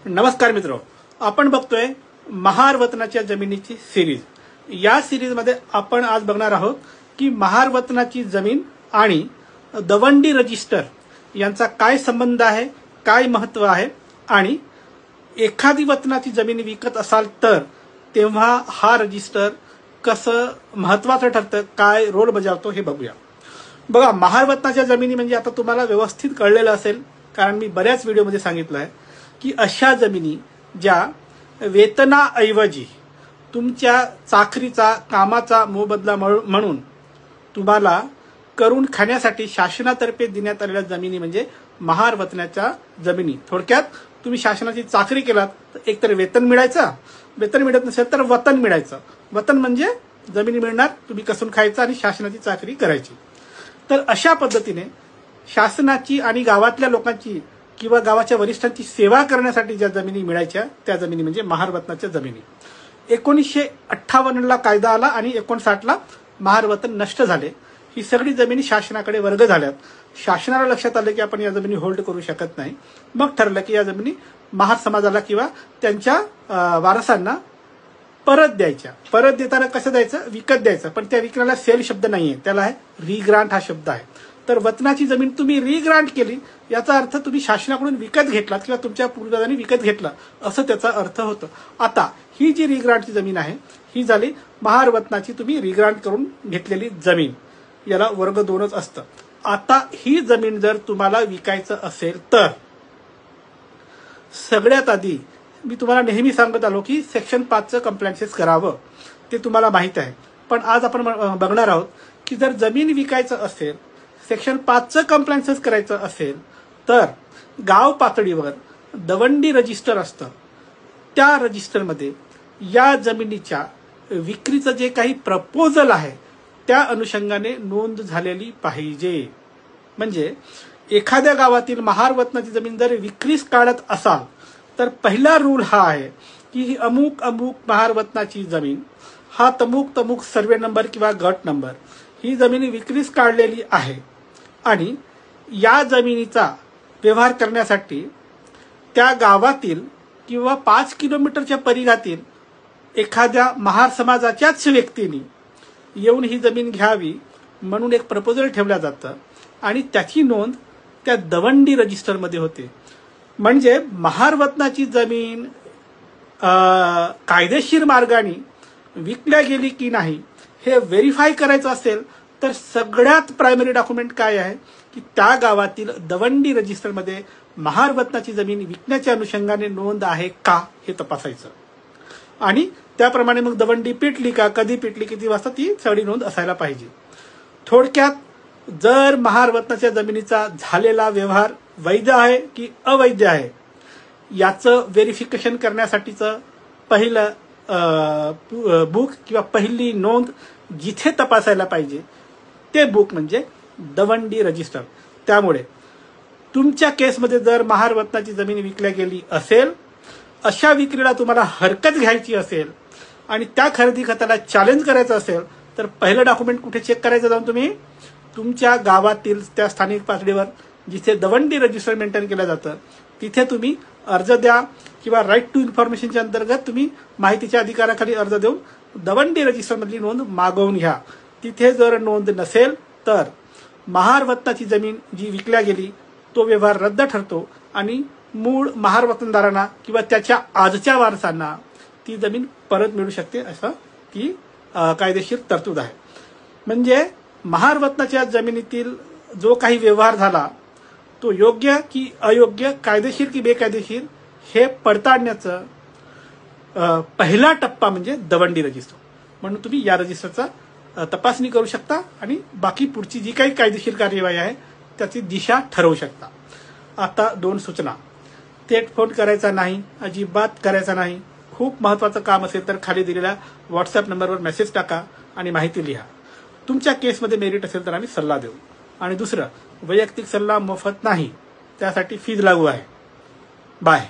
नमस्कार मित्रो, आपण बघतोय महार वतनाच्या जमिनीची सिरीज। या सिरीज मध्ये आपण आज बघणार आहोत की महार वतनाची जमीन आणि दवंडी रजिस्टर यांचा काय संबंध आहे, काय महत्त्व आहे आणि एखादी वतनाची जमीन विकत असाल तर तेव्हा हा रजिस्टर कसं महत्त्वाचं ठरतं, काय रोल बजावतो हे बघूया। बघा, महार वतनाच्या जमिनी म्हणजे आता तुम्हाला व्यवस्थित कळलेलं असेल, कारण मी बऱ्याच व्हिडिओमध्ये सांगितलं आहे की अशा जमिनी ज्या वेतनाऐवजी तुमच्या चाकरीचा कामाचा मोबदला म्हणून तुम्हाला करून खाण्यासाठी शासनातर्फे देण्यात आलेल्या जमिनी म्हणजे महार वतनाच्या जमिनी। थोडक्यात तुम्ही शासनाची चाकरी केलात तर एकतर वेतन मिळायचं, वेतन मिळत नसेल तर वतन मिळायचं। वतन म्हणजे जमिनी मिळणार, तुम्ही कसून खायचं आणि शासनाची चाकरी करायची। तर अशा पद्धतीने शासनाची आणि गावातल्या लोकांची किंवा गावाच्या वरिष्ठांची सेवा करण्यासाठी ज्या जमिनी मिळायच्या त्या जमिनी म्हणजे महार वतनाच्या जमिनी। 1958 ला कायदा आला आणि 59 ला महार वतन नष्ट झाले। ही सगळी जमिनी शासनाकडे वर्ग झाल्यात। शासनाला लक्षात आलं की आपण या जमिनी होल्ड करू शकत नाही, मग ठरलं की या जमिनी महार समाजाला किंवा त्यांच्या वारसांना परत द्यायच्या। परत देताना कसं द्यायचं, विकत द्यायचं, पण त्या विकण्याला सेल शब्द नाहीये, त्याला आहे रिग्रांट हा शब्द आहे। तर वतनाची जमीन तुम्ही रिग्रांट केली याचा अर्थ तुम्ही शासनाकडून विकत घेतलात किंवा तुमच्या पूर्वजांनी विकत घेतला असं त्याचा अर्थ होतो। आता ही जी रिग्रांटची जमीन आहे ही झाली महार वतनाची तुम्ही रिग्रांट करून घेतलेली जमीन, याला वर्ग 2च असतं। आता ही जमीन जर तुम्हाला विकायचं असेल तर सगळ्यात आधी मी तुम्हाला नेहमी सांगत आलो की सेक्शन 5चं कंप्लायन्सेस करावं, ते तुम्हाला माहित आहे। पण आज आपण बघणार आहोत की जर जमीन विकायचं असेल, सेक्शन 5चं कंप्लायन्सेस करायचं असेल तर गाव पातळीवर दवंडी रजिस्टर असतं, त्या रजिस्टरमध्ये या जमिनीच्या विक्रीचं जे काही प्रपोजल आहे त्या अनुषंगाने नोंद झालेली पाहिजे। म्हणजे एखाद्या गावातील महार वतनाची जमीन जर विक्रीस काढत असाल तर पहिला रूल हा आहे की ही अमुक अमुक महार वतनाची जमीन, हा तमुक तमुक सर्वे नंबर किंवा गट नंबर, ही जमीन विक्रीस काढलेली आहे आणि या जमिनीचा व्यवहार करण्यासाठी त्या गावातील किंवा 5 किलोमीटरच्या परिघातील एखाद्या महार समाजाच्याच व्यक्तीने येऊन ही जमीन घ्यावी म्हणून एक प्रपोजल ठेवलं जातं आणि त्याची नोंद त्या दवंडी रजिस्टरमध्ये होते। म्हणजे महार वतनाची जमीन कायदेशीर मार्गाने विकल्या गेली की नाही हे व्हेरीफाय करायचं असेल तर सगळ्यात प्रायमरी डॉक्युमेंट काय आहे की त्या गावातील दवंडी रजिस्टरमध्ये महार वतनाची जमीन विकण्याच्या अनुषंगाने नोंद आहे का हे तपासायचं आणि त्याप्रमाणे मग दवंडी पेटली का, कधी पेटली, किती वाजता, ती सगळी नोंद असायला पाहिजे। थोडक्यात जर महार वतनाच्या जमिनीचा झालेला व्यवहार वैध आहे की अवैध आहे याचं व्हेरिफिकेशन करण्यासाठीचं पहिलं बुक किंवा पहिली नोंद जिथे तपासायला पाहिजे ते बुक म्हणजे दवंडी रजिस्टर। त्यामुळे तुमच्या केसमध्ये जर महार वतनाची जमीन विकल्या गेली असेल, अशा विक्रीला तुम्हाला हरकत घ्यायची असेल आणि त्या खरेदी खताला चॅलेंज करायचं असेल तर पहिलं डॉक्युमेंट कुठे चेक करायचं, जाऊन तुम्ही तुमच्या गावातील त्या स्थानिक पातळीवर जिथे दवंडी रजिस्टर मेंटेन केलं जातं तिथे तुम्ही अर्ज द्या किंवा राईट टू इन्फॉर्मेशनच्या अंतर्गत तुम्ही माहितीच्या अधिकाराखाली अर्ज देऊन दवंडी रजिस्टरमधली नोंद मागवून घ्या। तिथे जर नोंद नसेल तर महार वतनाची जमीन जी विकल्या गेली तो व्यवहार रद्द ठरतो आणि मूळ महार वतनदारांना किंवा त्याच्या आजच्या वारसांना ती जमीन परत मिळू शकते, असं ती कायदेशीर तरतूद आहे। म्हणजे महार वतनाच्या जमिनीतील जो काही व्यवहार झाला तो योग्य की अयोग्य, कायदेशीर की बेकायदेशीर हे पडताळण्याचं पहिला टप्पा म्हणजे दवंडी रजिस्टर। म्हणून तुम्ही या रजिस्टरचा तपासणी करू शकता आणि बाकी पुढची जी काही कायदेशीर कार्यवाही आहे त्याची दिशा ठरवू शकता। आता 2 सूचना, थेट फोन करायचा नाही, अजिबात करायचा नाही। खूप महत्त्वाचं काम असेल तर खाली दिलेल्या व्हॉट्सअप नंबरवर मेसेज टाका आणि माहिती लिहा। तुमच्या केसमध्ये मेरिट असेल तर आम्ही सल्ला देऊ। आणि दुसरं, वैयक्तिक सल्ला मोफत नाही, त्यासाठी फीज लागू आहे। बाय।